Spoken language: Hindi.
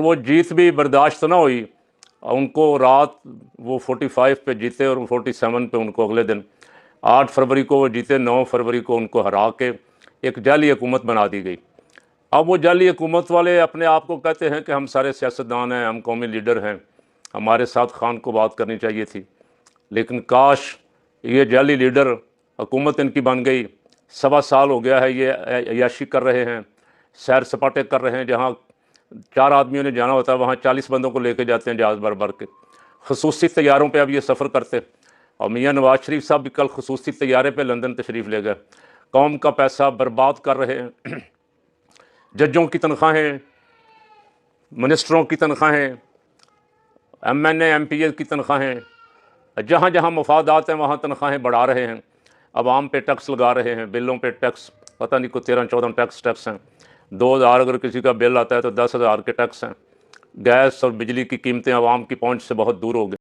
वो जीत भी बर्दाश्त ना हुई। उनको रात वो 45 पे जीते और 47 पे उनको अगले दिन 8 फरवरी को वो जीते, 9 फरवरी को उनको हरा के एक जाली हुकूमत बना दी गई। अब वो जाली हुकूमत वाले अपने आप को कहते हैं कि हम सारे सियासतदान हैं, हम कौमी लीडर हैं, हमारे साथ खान को बात करनी चाहिए थी। लेकिन काश ये जाली लीडर हुकूमत इनकी बन गई। 1.25 साल हो गया है ये अय्याशी कर रहे हैं, सैर सपाटे कर रहे हैं। जहाँ 4 आदमियों ने जाना होता है वहाँ 40 बंदों को लेके जाते हैं जहाज़ भर भर के। खसूसी तैयारों पे अब ये सफ़र करते। और मियाँ नवाज शरीफ साहब भी कल खसूसी तैयारे पे लंदन तशरीफ़ ले गए। कौम का पैसा बर्बाद कर रहे हैं। जजों की तनख्वाहें, मिनिस्टरों की तनख्वाहें, MNA MPA की तनख्वाहें, जहाँ जहाँ मफादात हैं वहाँ तनख्वाहें बढ़ा रहे हैं। आवाम पे टैक्स लगा रहे हैं, बिलों पे टैक्स, पता नहीं कोई 13-14 टैक्स हैं। 2000 अगर किसी का बिल आता है तो 10,000 के टैक्स हैं। गैस और बिजली की कीमतें आवाम की पहुँच से बहुत दूर हो गई।